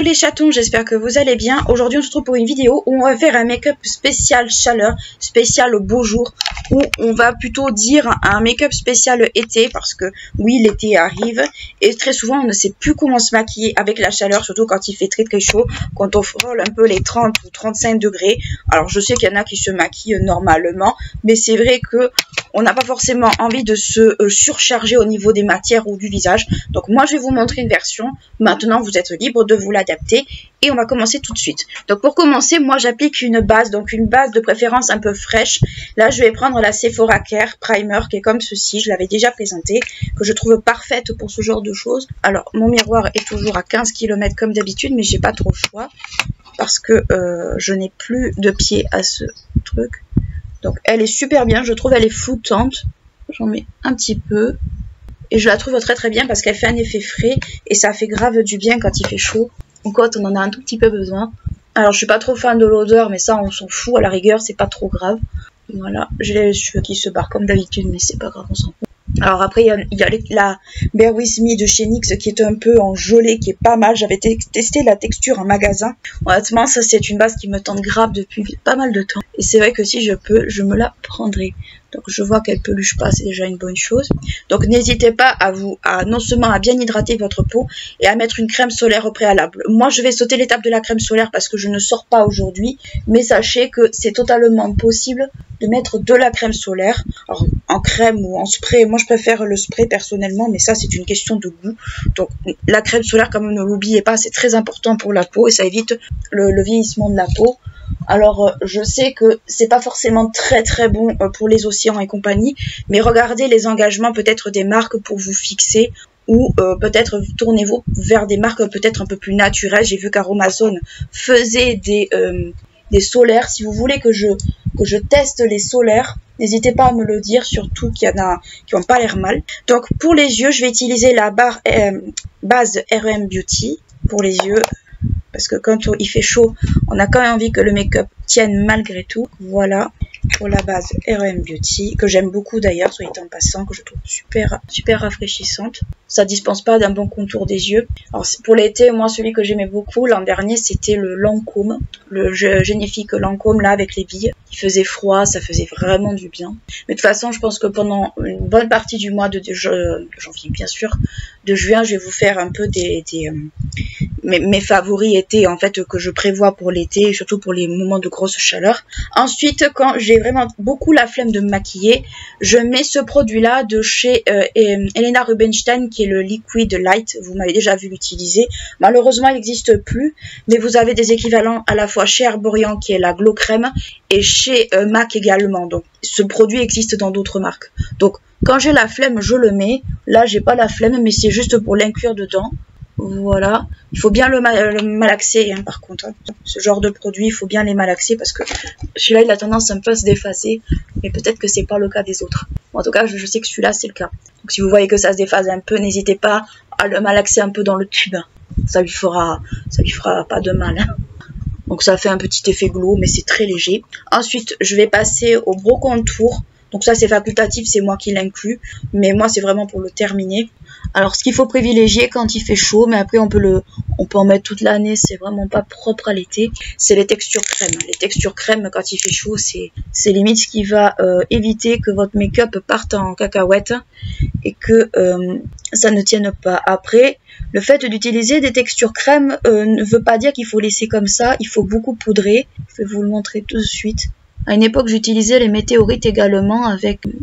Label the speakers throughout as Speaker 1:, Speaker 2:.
Speaker 1: les chatons, j'espère que vous allez bien. Aujourd'hui on se retrouve pour une vidéo où on va faire un make-up spécial chaleur, spécial beau jour, ou on va plutôt dire un make-up spécial été, parce que oui, l'été arrive et très souvent on ne sait plus comment se maquiller avec la chaleur, surtout quand il fait très très chaud, quand on frôle un peu les 30 ou 35 degrés. Alors je sais qu'il y en a qui se maquillent normalement, mais c'est vrai que on n'a pas forcément envie de se surcharger au niveau des matières ou du visage. Donc moi je vais vous montrer une version. Maintenant vous êtes libre de vous l'adapter et on va commencer tout de suite. Donc pour commencer, moi j'applique une base, donc une base de préférence un peu fraîche. Là je vais prendre la Sephora Care Primer qui est comme ceci, je l'avais déjà présenté, que je trouve parfaite pour ce genre de choses. Alors mon miroir est toujours à 15 km comme d'habitude, mais j'ai pas trop le choix parce que je n'ai plus de pied à ce truc. Donc elle est super bien, je trouve elle est floutante. J'en mets un petit peu. Et je la trouve très très bien parce qu'elle fait un effet frais et ça fait grave du bien quand il fait chaud. Ou quand on en a un tout petit peu besoin. Alors je suis pas trop fan de l'odeur, mais ça on s'en fout, à la rigueur c'est pas trop grave. Voilà, j'ai les cheveux qui se barrent comme d'habitude, mais c'est pas grave, on s'en fout. Alors après il y a la Bear With Me de chez NYX qui est un peu en gelée, qui est pas mal. J'avais testé la texture en magasin. Honnêtement ça c'est une base qui me tente grave depuis pas mal de temps. Et c'est vrai que si je peux, je me la prendrai. Donc je vois qu'elle peluche pas, c'est déjà une bonne chose. Donc n'hésitez pas à non seulement à bien hydrater votre peau et à mettre une crème solaire au préalable. Moi je vais sauter l'étape de la crème solaire parce que je ne sors pas aujourd'hui. Mais sachez que c'est totalement possible de mettre de la crème solaire. Alors en crème ou en spray, moi je préfère le spray personnellement, mais ça c'est une question de goût. Donc la crème solaire, comme ne l'oubliez pas, c'est très important pour la peau et ça évite le vieillissement de la peau. Alors je sais que c'est pas forcément très très bon pour les océans et compagnie, mais regardez les engagements peut-être des marques pour vous fixer, ou peut-être tournez-vous vers des marques peut-être un peu plus naturelles. J'ai vu qu'Aromazone faisait des solaires. Si vous voulez que je teste les solaires, n'hésitez pas à me le dire, surtout qu'il y en a qui n'ont pas l'air mal. Donc pour les yeux, je vais utiliser la base R.E.M. Beauty pour les yeux. Parce que quand il fait chaud, on a quand même envie que le make-up tienne malgré tout. Voilà, pour la base R.E.M. Beauty, que j'aime beaucoup d'ailleurs, soit en passant, que je trouve super rafraîchissante. Ça dispense pas d'un bon contour des yeux. Alors pour l'été, moi celui que j'aimais beaucoup l'an dernier, c'était le Lancôme, le Génifique Lancôme là avec les billes. Il faisait froid, ça faisait vraiment du bien. Mais de toute façon, je pense que pendant une bonne partie du mois de janvier, bien sûr, de juin, je vais vous faire un peu mes favoris été en fait que je prévois pour l'été, surtout pour les moments de grosse chaleur. Ensuite, quand j'ai vraiment beaucoup la flemme de me maquiller, je mets ce produit là de chez Helena Rubinstein qui est le Liquid Light. Vous m'avez déjà vu l'utiliser. Malheureusement il n'existe plus, mais vous avez des équivalents à la fois chez Herborian qui est la Glow Crème et chez MAC également. Donc ce produit existe dans d'autres marques. Donc quand j'ai la flemme, je le mets. Là j'ai pas la flemme, mais c'est juste pour l'inclure dedans. Voilà, il faut bien le malaxer hein, par contre. Hein. Ce genre de produit, il faut bien les malaxer parce que celui-là, il a tendance un peu à se défacer. Mais peut-être que c'est pas le cas des autres. En tout cas, je sais que celui-là, c'est le cas. Donc si vous voyez que ça se déphase un peu, n'hésitez pas à le malaxer un peu dans le tube. Ça lui fera pas de mal. Hein. Donc ça fait un petit effet glow, mais c'est très léger. Ensuite, je vais passer au Brow Contour. Donc ça c'est facultatif, c'est moi qui l'inclus, mais moi c'est vraiment pour le terminer. Alors ce qu'il faut privilégier quand il fait chaud, mais après on peut en mettre toute l'année, c'est vraiment pas propre à l'été, c'est les textures crème. Les textures crème quand il fait chaud, c'est limite ce qui va éviter que votre make-up parte en cacahuète et que ça ne tienne pas. Après, le fait d'utiliser des textures crème ne veut pas dire qu'il faut laisser comme ça, il faut beaucoup poudrer. Je vais vous le montrer tout de suite. À une époque, j'utilisais les météorites également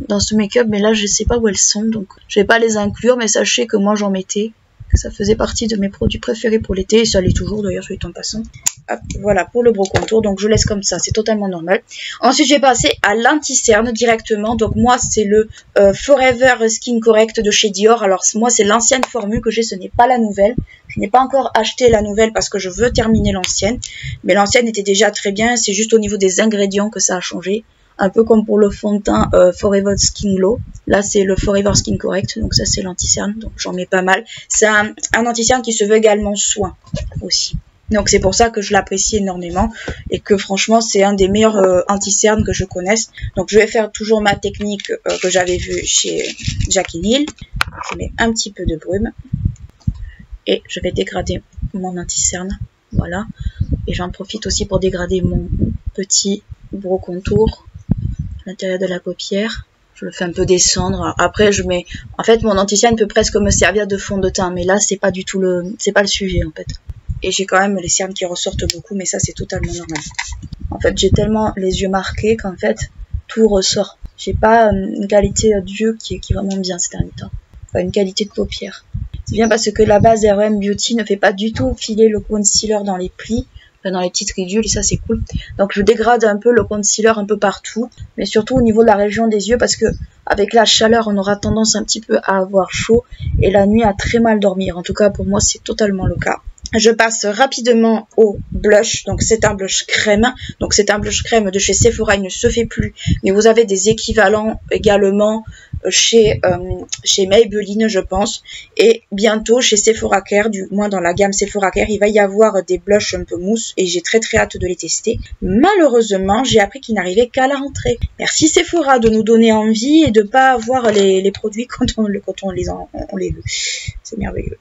Speaker 1: dans ce make-up, mais là, je sais pas où elles sont, donc je vais pas les inclure, mais sachez que moi, j'en mettais, que ça faisait partie de mes produits préférés pour l'été, et ça l'est toujours d'ailleurs, soit en passant. Hop, voilà, pour le Brow Contour, donc je laisse comme ça, c'est totalement normal. Ensuite, je vais passer à l'anti-cerne directement, donc moi, c'est le Forever Skin Correct de chez Dior. Alors moi, c'est l'ancienne formule que j'ai, ce n'est pas la nouvelle. Je n'ai pas encore acheté la nouvelle parce que je veux terminer l'ancienne. Mais l'ancienne était déjà très bien. C'est juste au niveau des ingrédients que ça a changé. Un peu comme pour le fond de teint Forever Skin Glow. Là, c'est le Forever Skin Correct. Donc ça, c'est l'anti-cerne. Donc j'en mets pas mal. C'est un anti-cerne qui se veut également soin aussi. Donc c'est pour ça que je l'apprécie énormément. Et que franchement, c'est un des meilleurs anti-cernes que je connaisse. Donc je vais faire toujours ma technique que j'avais vue chez Jackie Hill. Je mets un petit peu de brume. Et je vais dégrader mon anti-cerne voilà. Et j'en profite aussi pour dégrader mon petit gros contour à l'intérieur de la paupière. Je le fais un peu descendre. Après, je mets... En fait, mon anti-cerne peut presque me servir de fond de teint. Mais là, c'est pas du tout le... C'est pas le sujet, en fait. Et j'ai quand même les cernes qui ressortent beaucoup. Mais ça, c'est totalement normal. En fait, j'ai tellement les yeux marqués qu'en fait, tout ressort. J'ai pas une qualité d'yeux qui est vraiment bien ces derniers temps. Enfin, une qualité de paupière. C'est bien parce que la base RM Beauty ne fait pas du tout filer le concealer dans les plis. Dans les petites ridules et ça c'est cool. Donc je dégrade un peu le concealer un peu partout, mais surtout au niveau de la région des yeux parce que avec la chaleur on aura tendance un petit peu à avoir chaud et la nuit à très mal dormir. En tout cas pour moi c'est totalement le cas. Je passe rapidement au blush, donc c'est un blush crème, donc c'est un blush crème de chez Sephora, il ne se fait plus, mais vous avez des équivalents également chez Maybelline je pense, et bientôt chez Sephora Care, du moins dans la gamme Sephora Care, il va y avoir des blushs un peu mousse, et j'ai très hâte de les tester. Malheureusement, j'ai appris qu'ils n'arrivaient qu'à la rentrée. Merci Sephora de nous donner envie et de pas avoir les produits quand on les veut. C'est merveilleux.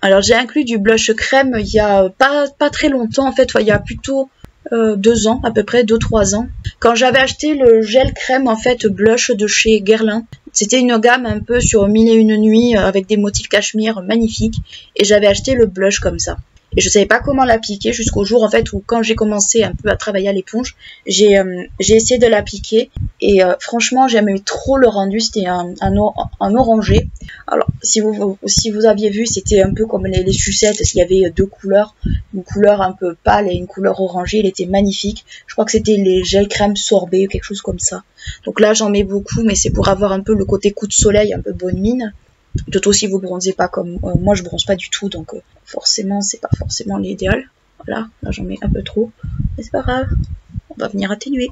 Speaker 1: Alors j'ai inclus du blush crème il y a pas très longtemps en fait, il y a plutôt 2 ans à peu près, 2-3 ans. Quand j'avais acheté le gel crème en fait blush de chez Guerlain. C'était une gamme un peu sur 1001 nuits avec des motifs cachemire magnifiques et j'avais acheté le blush comme ça. Et je savais pas comment l'appliquer jusqu'au jour en fait où quand j'ai commencé un peu à travailler à l'éponge, j'ai essayé de l'appliquer et franchement j'aimais trop le rendu, c'était un orangé. Alors si vous aviez vu, c'était un peu comme les sucettes, il y avait 2 couleurs, une couleur un peu pâle et une couleur orangée, il était magnifique. Je crois que c'était les gels crème sorbet ou quelque chose comme ça. Donc là j'en mets beaucoup mais c'est pour avoir un peu le côté coup de soleil, un peu bonne mine. D'autant si vous bronzez pas comme moi je bronze pas du tout donc forcément c'est pas forcément l'idéal. Voilà, là j'en mets un peu trop, mais c'est pas grave, on va venir atténuer.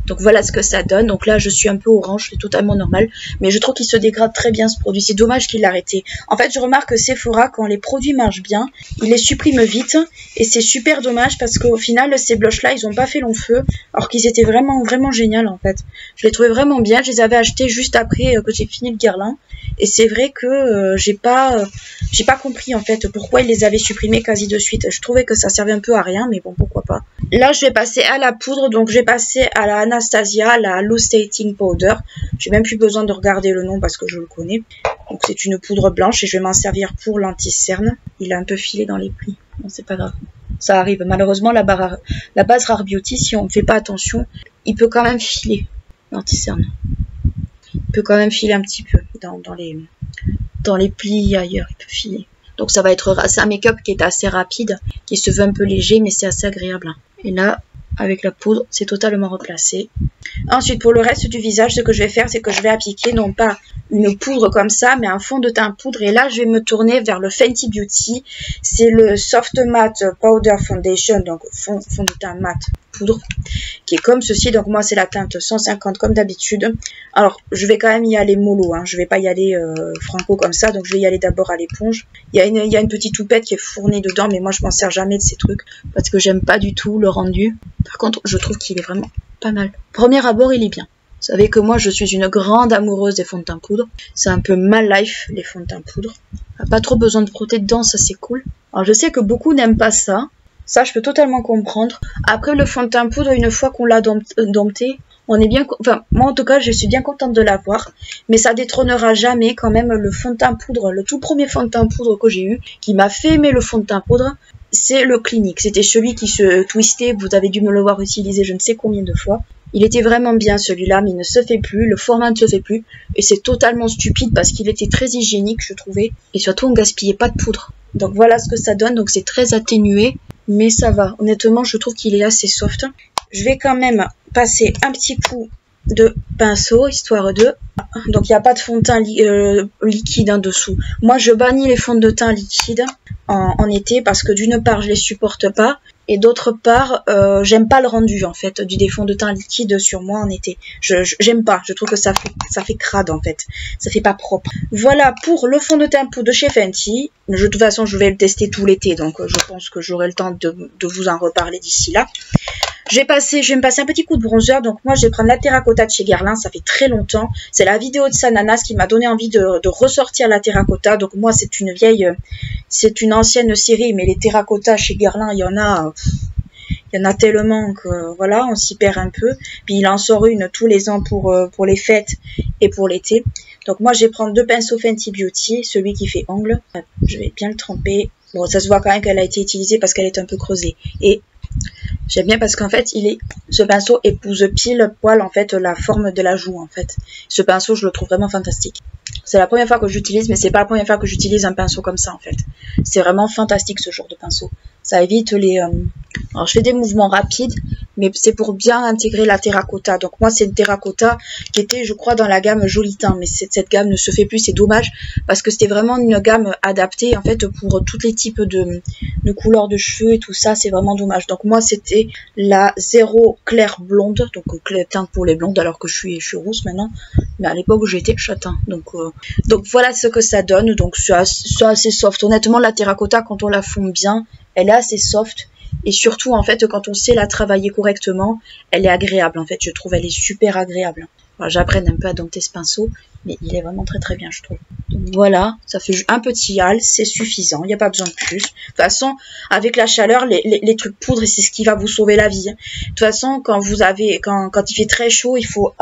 Speaker 1: Donc voilà ce que ça donne, donc là je suis un peu orange, c'est totalement normal, mais je trouve qu'il se dégrade très bien ce produit, c'est dommage qu'il l'ait arrêté. En fait je remarque que Sephora quand les produits marchent bien, ils les suppriment vite et c'est super dommage parce qu'au final ces blushs là ils ont pas fait long feu alors qu'ils étaient vraiment géniaux en fait. Je les trouvais vraiment bien, je les avais achetés juste après que j'ai fini le Guerlain. Et c'est vrai que j'ai pas compris en fait pourquoi ils les avaient supprimés quasi de suite. Je trouvais que ça servait un peu à rien, mais bon pourquoi pas. Là je vais passer à la poudre, donc je vais passer à la Anastasia, la Lustrating Powder. J'ai même plus besoin de regarder le nom parce que je le connais. Donc c'est une poudre blanche et je vais m'en servir pour l'anti-cerne. Il a un peu filé dans les plis, bon c'est pas grave. Ça arrive, malheureusement la base Rare Beauty, si on ne fait pas attention, il peut quand même filer l'anti-cerne. Il peut quand même filer un petit peu dans les plis ailleurs, il peut filer. Donc ça va être, c'est un make-up qui est assez rapide, qui se veut un peu léger, mais c'est assez agréable. Et là, avec la poudre, c'est totalement replacé. Ensuite, pour le reste du visage, ce que je vais faire, c'est que je vais appliquer non pas une poudre comme ça, mais un fond de teint poudre. Et là, je vais me tourner vers le Fenty Beauty. C'est le Soft Matte Powder Foundation, donc fond de teint mat poudre, qui est comme ceci. Donc moi, c'est la teinte 150 comme d'habitude. Alors, je vais quand même y aller mollo, hein. Je vais pas y aller franco comme ça, donc je vais y aller d'abord à l'éponge. Il y a une petite toupette qui est fournie dedans, mais moi, je m'en sers jamais de ces trucs, parce que j'aime pas du tout le rendu. Par contre, je trouve qu'il est vraiment pas mal. Premier abord, il est bien. Vous savez que moi, je suis une grande amoureuse des fonds de teint poudre. C'est un peu ma life, les fonds de teint poudre. Pas trop besoin de frotter dedans, ça c'est cool. Alors, je sais que beaucoup n'aiment pas ça. Ça, je peux totalement comprendre. Après, le fond de teint poudre, une fois qu'on l'a dompté, on est bien... Enfin, moi, en tout cas, je suis bien contente de l'avoir. Mais ça détrônera jamais, quand même, le fond de teint poudre. Le tout premier fond de teint poudre que j'ai eu, qui m'a fait aimer le fond de teint poudre, c'est le Clinique. C'était celui qui se twistait. Vous avez dû me le voir utiliser je ne sais combien de fois. Il était vraiment bien celui-là, mais il ne se fait plus. Le format ne se fait plus. Et c'est totalement stupide parce qu'il était très hygiénique, je trouvais. Et surtout, on gaspillait pas de poudre. Donc voilà ce que ça donne. Donc c'est très atténué. Mais ça va. Honnêtement, je trouve qu'il est assez soft. Je vais quand même passer un petit coup de pinceau, histoire de... Donc il n'y a pas de fond de teint liquide en dessous. Moi, je bannis les fonds de teint liquides en été parce que d'une part, je les supporte pas. Et d'autre part, j'aime pas le rendu en fait du fond de teint liquide sur moi en été. J'aime pas, je trouve que ça fait crade en fait. Ça fait pas propre. Voilà pour le fond de teint poudre de chez Fenty. De toute façon, je vais le tester tout l'été, donc je pense que j'aurai le temps de vous en reparler d'ici là. Je vais me passer un petit coup de bronzer. Donc moi, je vais prendre la terracotta de chez Guerlain. Ça fait très longtemps. C'est la vidéo de Sananas qui m'a donné envie de ressortir la terracotta. Donc moi, c'est une vieille, c'est une ancienne série. Mais les terracottas chez Guerlain, il y en a tellement que voilà, on s'y perd un peu. Puis il en sort une tous les ans pour les fêtes et pour l'été. Donc moi, je vais prendre 2 pinceaux Fenty Beauty, celui qui fait ongle. Je vais bien le tremper. Bon, ça se voit quand même qu'elle a été utilisée parce qu'elle est un peu creusée. Et j'aime bien parce qu'en fait, ce pinceau épouse pile poil en fait la forme de la joue en fait. Ce pinceau, je le trouve vraiment fantastique. C'est la première fois que j'utilise, mais c'est pas la première fois que j'utilise un pinceau comme ça en fait. C'est vraiment fantastique ce genre de pinceau. Ça évite les... Alors je fais des mouvements rapides, mais c'est pour bien intégrer la terracotta. Donc moi c'est une terracotta qui était je crois dans la gamme Joli Teint, mais cette gamme ne se fait plus, c'est dommage, parce que c'était vraiment une gamme adaptée en fait pour tous les types de couleurs de cheveux et tout ça, c'est vraiment dommage. Donc moi c'était la 0 clair blonde, donc clair teinte pour les blondes alors que je suis rousse maintenant, mais à l'époque j'étais châtain. Donc voilà ce que ça donne. Donc c'est assez soft. Honnêtement la terracotta quand on la fond bien, elle est assez soft. Et surtout, en fait, quand on sait la travailler correctement, elle est agréable. En fait, je trouve elle est super agréable. Enfin, j'apprends un peu à dompter ce pinceau, mais il est vraiment très très bien, je trouve. Donc voilà, ça fait un petit hal, c'est suffisant, il n'y a pas besoin de plus. De toute façon, avec la chaleur, les trucs poudres, c'est ce qui va vous sauver la vie. De toute façon, quand il fait très chaud, il faut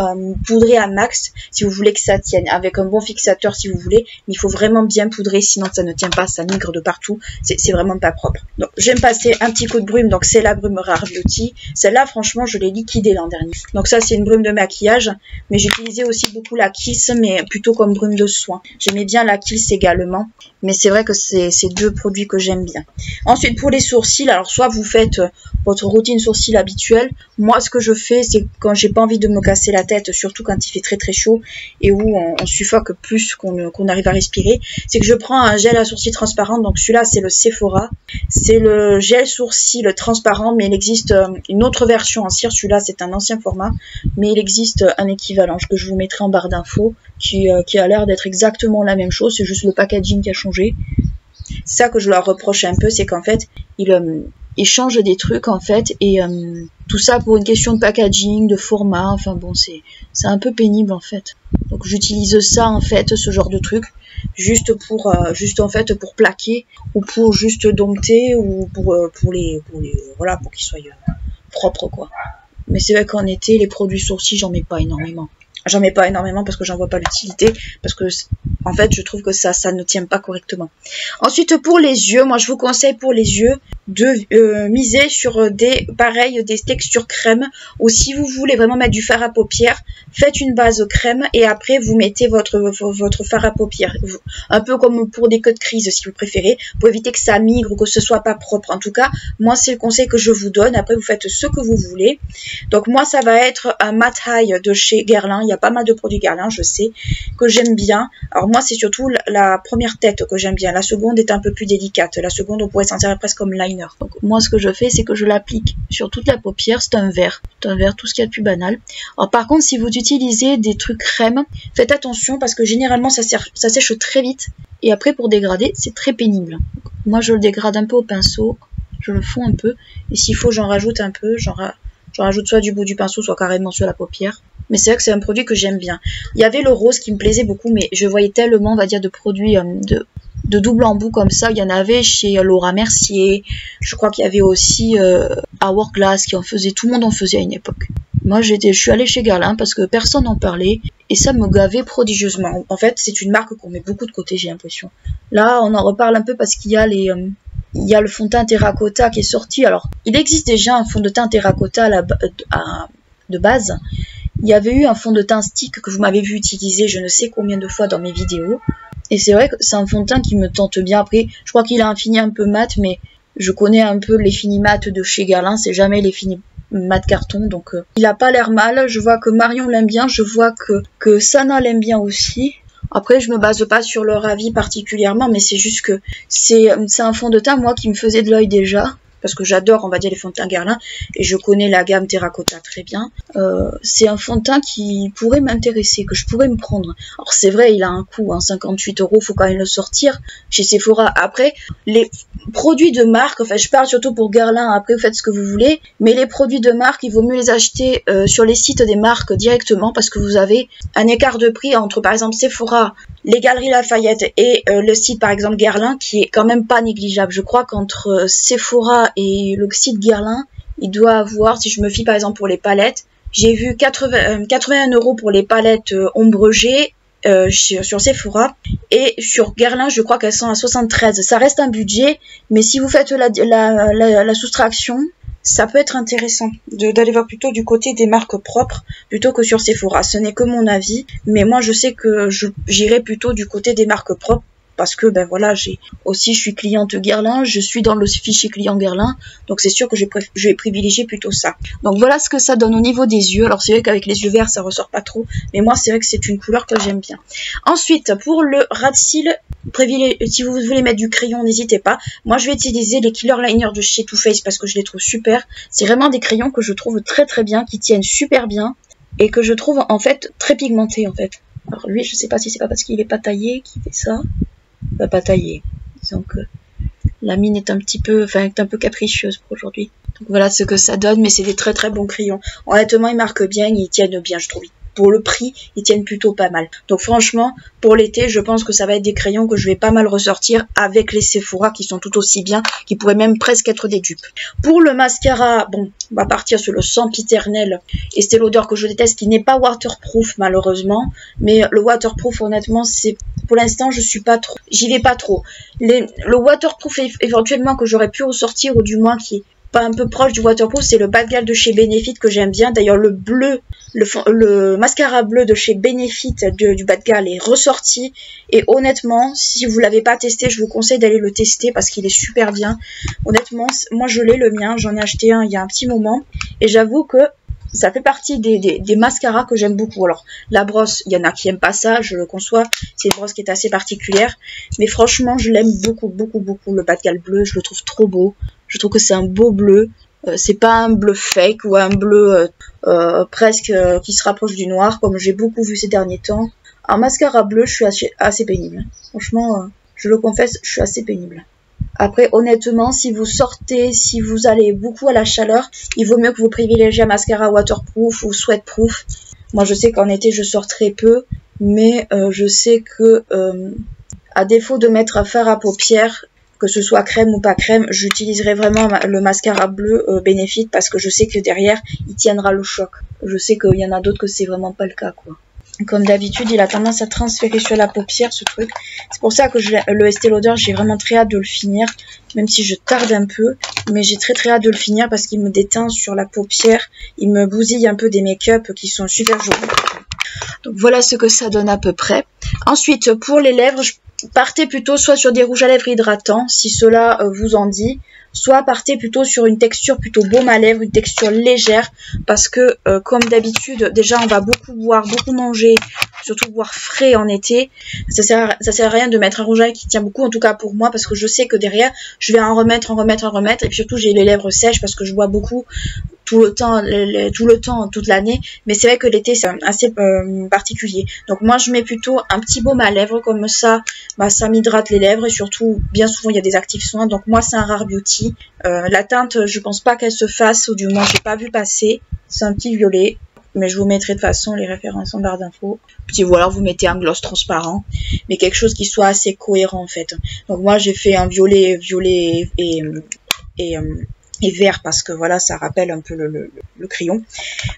Speaker 1: poudrer à max si vous voulez que ça tienne. Avec un bon fixateur si vous voulez, mais il faut vraiment bien poudrer, sinon ça ne tient pas, ça migre de partout. C'est vraiment pas propre. Donc je vais me passer un petit coup de brume, donc c'est la brume Rare Beauty. Celle-là, franchement, je l'ai liquidée l'an dernier. Donc ça, c'est une brume de maquillage, mais j'utilisais aussi beaucoup la Kiss, mais plutôt comme brume de soin. J'aimais bien la Kiss également, mais c'est vrai que c'est 2 produits que j'aime bien. Ensuite, pour les sourcils, alors soit vous faites votre routine sourcil habituelle. Moi, ce que je fais, c'est quand j'ai pas envie de me casser la tête, surtout quand il fait très très chaud et où on suffoque plus qu'on arrive à respirer, c'est que je prends un gel à sourcils transparent. Donc celui-là, c'est le Sephora. C'est le gel sourcil transparent, mais il existe une autre version en cire. Celui-là, c'est un ancien format, mais il existe un équivalent que je vous mettrai en barre d'infos qui a l'air d'être exactement la même chose. C'est juste le packaging qui a changé. C'est ça que je leur reproche un peu, c'est qu'en fait, ils changent des trucs en fait, et tout ça pour une question de packaging, de format. Enfin bon, c'est un peu pénible en fait. Donc j'utilise ça en fait, ce genre de truc, juste en fait pour plaquer, ou pour juste dompter, ou pour les voilà, pour qu'ils soient propres quoi. Mais c'est vrai qu'en été, les produits sourcils, j'en mets pas énormément. J'en mets pas énormément parce que j'en vois pas l'utilité, parce que en fait je trouve que ça ne tient pas correctement. Ensuite, pour les yeux, moi je vous conseille pour les yeux de miser sur des textures crème, ou si vous voulez vraiment mettre du fard à paupières, faites une base crème et après vous mettez votre fard à paupières, un peu comme pour des queues de crise si vous préférez, pour éviter que ça migre ou que ce soit pas propre. En tout cas, moi c'est le conseil que je vous donne. Après vous faites ce que vous voulez. Donc moi ça va être un Mat High de chez Guerlain. Il y a pas mal de produits Guerlain, je sais, que j'aime bien. Alors moi c'est surtout la première tête que j'aime bien. La seconde est un peu plus délicate. La seconde on pourrait s'en servir presque comme liner. Donc moi ce que je fais, c'est que je l'applique sur toute la paupière. C'est un vert, tout ce qu'il y a de plus banal. Alors par contre, si vous utilisez des trucs crème, faites attention parce que généralement ça sèche très vite, et après pour dégrader c'est très pénible. Donc, moi je le dégrade un peu au pinceau, je le fonds un peu, et s'il faut j'en rajoute un peu, j'en rajoute soit du bout du pinceau, soit carrément sur la paupière. Mais c'est vrai que c'est un produit que j'aime bien. Il y avait le rose qui me plaisait beaucoup, mais je voyais tellement, on va dire, de produits de double embout comme ça. Il y en avait chez Laura Mercier. Je crois qu'il y avait aussi Hourglass qui en faisait. Tout le monde en faisait à une époque. Moi, je suis allée chez Guerlain parce que personne n'en parlait et ça me gavait prodigieusement. En fait, c'est une marque qu'on met beaucoup de côté, j'ai l'impression. Là, on en reparle un peu parce qu'il y a il y a le fond de teint terracotta qui est sorti. Alors, il existe déjà un fond de teint terracotta de base. Il y avait eu un fond de teint stick que vous m'avez vu utiliser je ne sais combien de fois dans mes vidéos. Et c'est vrai que c'est un fond de teint qui me tente bien. Après, je crois qu'il a un fini un peu mat, mais je connais un peu les finis mat de chez Guerlain. C'est jamais les finis mat carton. Donc, il a pas l'air mal. Je vois que Marion l'aime bien. Je vois que Sana l'aime bien aussi. Après, je me base pas sur leur avis particulièrement, mais c'est juste que c'est un fond de teint, moi, qui me faisait de l'œil déjà. parce que j'adore, on va dire, les fonds de teint Guerlain, et je connais la gamme Terracotta très bien. C'est un fond de teint qui pourrait m'intéresser, que je pourrais me prendre. Alors c'est vrai, il a un coût, hein, 58 €, faut quand même le sortir chez Sephora. Après, les produits de marque, enfin je parle surtout pour Guerlain, après vous faites ce que vous voulez, mais les produits de marque, il vaut mieux les acheter sur les sites des marques directement, parce que vous avez un écart de prix entre par exemple Sephora, les Galeries Lafayette et le site par exemple Guerlain, qui est quand même pas négligeable. Je crois qu'entre Sephora et le site Guerlain, il doit avoir, si je me fie par exemple pour les palettes, j'ai vu 81 € pour les palettes ombre G sur Sephora, et sur Guerlain je crois qu'elles sont à 73. Ça reste un budget, mais si vous faites la soustraction, ça peut être intéressant d'aller voir plutôt du côté des marques propres plutôt que sur Sephora. Ce n'est que mon avis, mais moi je sais que j'irai plutôt du côté des marques propres, parce que ben voilà, je suis cliente Guerlain, je suis dans le fichier client Guerlain, donc c'est sûr que je vais privilégier plutôt ça. Donc voilà ce que ça donne au niveau des yeux. Alors c'est vrai qu'avec les yeux verts ça ressort pas trop, mais moi c'est vrai que c'est une couleur que j'aime bien. Ensuite, pour le ras de cils, si vous voulez mettre du crayon, n'hésitez pas. Moi je vais utiliser les Killer Liners de chez Too Faced parce que je les trouve super. C'est vraiment des crayons que je trouve très très bien, qui tiennent super bien et que je trouve en fait très pigmentés en fait. Alors lui, je sais pas si c'est pas parce qu'il est pas taillé qu'il fait ça. Pas taillé. Disons que la mine est un peu capricieuse pour aujourd'hui. Donc voilà ce que ça donne, mais c'est des très très bons crayons. Honnêtement, ils marquent bien, ils tiennent bien, je trouve. Pour le prix, ils tiennent plutôt pas mal. Donc franchement, pour l'été, je pense que ça va être des crayons que je vais pas mal ressortir avec les Sephora qui sont tout aussi bien, qui pourraient même presque être des dupes. Pour le mascara, bon, on va partir sur le sempiternel Estée Lauder que je déteste, qui n'est pas waterproof malheureusement, mais le waterproof honnêtement, c'est pour l'instant je suis pas trop, j'y vais pas trop. Le waterproof éventuellement que j'aurais pu ressortir, ou du moins qui est pas un peu proche du waterproof, c'est le Bad Gal de chez Benefit que j'aime bien. D'ailleurs le bleu, le mascara bleu de chez Benefit du Bad Gal est ressorti, et honnêtement si vous l'avez pas testé, je vous conseille d'aller le tester parce qu'il est super bien. Honnêtement moi je l'ai, le mien, j'en ai acheté un il y a un petit moment, et j'avoue que ça fait partie des mascaras que j'aime beaucoup. Alors la brosse, il y en a qui aiment pas ça, je le conçois, c'est une brosse qui est assez particulière, mais franchement je l'aime beaucoup beaucoup beaucoup. Le Bad Gal bleu, je le trouve trop beau, je trouve que c'est un beau bleu, c'est pas un bleu fake ou un bleu presque qui se rapproche du noir comme j'ai beaucoup vu ces derniers temps. En mascara bleu, je suis assez pénible, franchement je le confesse, je suis assez pénible. Après, honnêtement, si vous sortez, si vous allez beaucoup à la chaleur, il vaut mieux que vous privilégiez un mascara waterproof ou sweatproof. Moi, je sais qu'en été, je sors très peu, mais je sais que, à défaut de mettre un fard à paupières, que ce soit crème ou pas crème, j'utiliserai vraiment le mascara bleu Benefit, parce que je sais que derrière, il tiendra le choc. Je sais qu'il y en a d'autres que c'est vraiment pas le cas, quoi. Comme d'habitude, il a tendance à transférer sur la paupière, ce truc. C'est pour ça que le Estée Lauder, j'ai vraiment très hâte de le finir. Même si je tarde un peu. Mais j'ai très très hâte de le finir parce qu'il me déteint sur la paupière. Il me bousille un peu des make-up qui sont super jolis. Donc voilà ce que ça donne à peu près. Ensuite, pour les lèvres, partez plutôt soit sur des rouges à lèvres hydratants, si cela vous en dit. Soit partez plutôt sur une texture plutôt baume à lèvres, une texture légère, parce que comme d'habitude, déjà on va beaucoup boire, beaucoup manger, surtout boire frais en été. Ça sert à rien de mettre un rouge à lèvres qui tient beaucoup, en tout cas pour moi, parce que je sais que derrière, je vais en remettre, et puis surtout j'ai les lèvres sèches parce que je bois beaucoup tout le temps, toute l'année, mais c'est vrai que l'été c'est assez particulier. Donc moi je mets plutôt un petit baume à lèvres comme ça, ça m'hydrate les lèvres, et surtout bien souvent il y a des actifs soins. Donc moi c'est un Rare Beauty. La teinte, je pense pas qu'elle se fasse, ou du moins j'ai pas vu passer. C'est un petit violet, mais je vous mettrai de toute façon les références en barre d'infos. Puis voilà, vous mettez un gloss transparent, mais quelque chose qui soit assez cohérent en fait. Donc moi j'ai fait un violet et vert parce que voilà, ça rappelle un peu le crayon.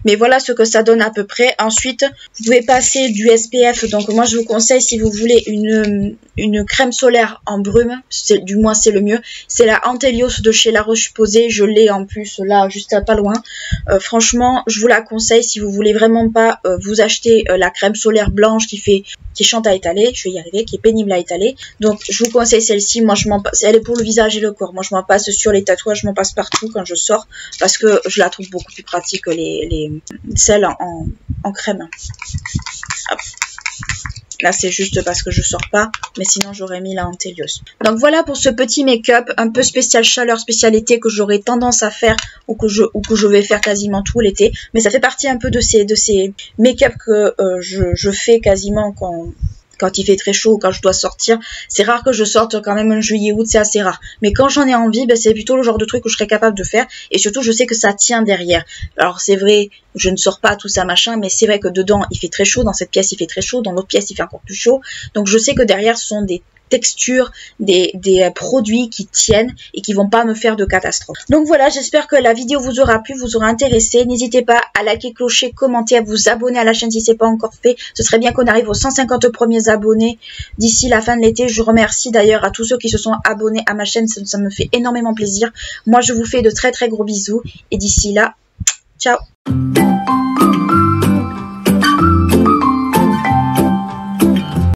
Speaker 1: Mais voilà ce que ça donne à peu près. Ensuite, vous pouvez passer du SPF. Donc moi je vous conseille, si vous voulez une crème solaire en brume, du moins c'est le mieux, c'est la Antelios de chez La Roche-Posay. Je l'ai en plus là, juste à pas loin. Franchement, je vous la conseille si vous voulez vraiment pas vous acheter la crème solaire blanche qui chante à étaler, je vais y arriver, qui est pénible à étaler. Donc je vous conseille celle-ci. Moi je m'en passe, elle est pour le visage et le corps. Moi je m'en passe sur les tatouages, je m'en passe partout quand je sors, parce que je la trouve beaucoup plus pratique que celles en crème. Hop. Là, c'est juste parce que je sors pas, mais sinon j'aurais mis la Antelios. Donc voilà pour ce petit make-up un peu spécial chaleur, spécial été que j'aurais tendance à faire ou que je vais faire quasiment tout l'été. Mais ça fait partie un peu de ces make-up que je fais quasiment quand il fait très chaud ou quand je dois sortir. C'est rare que je sorte quand même en juillet, août, c'est assez rare. Mais quand j'en ai envie, ben, c'est plutôt le genre de truc que je serais capable de faire. Et surtout, je sais que ça tient derrière. Alors c'est vrai, je ne sors pas tout ça machin, mais c'est vrai que dedans, il fait très chaud. Dans cette pièce, il fait très chaud. Dans l'autre pièce, il fait encore plus chaud. Donc je sais que derrière, ce sont des textures, des produits qui tiennent et qui vont pas me faire de catastrophe. Donc voilà, j'espère que la vidéo vous aura plu, vous aura intéressé. N'hésitez pas à liker, clocher, commenter, à vous abonner à la chaîne si c'est pas encore fait. Ce serait bien qu'on arrive aux 150 premiers abonnés d'ici la fin de l'été. Je remercie d'ailleurs à tous ceux qui se sont abonnés à ma chaîne, ça me fait énormément plaisir. Moi je vous fais de très très gros bisous et d'ici là, ciao.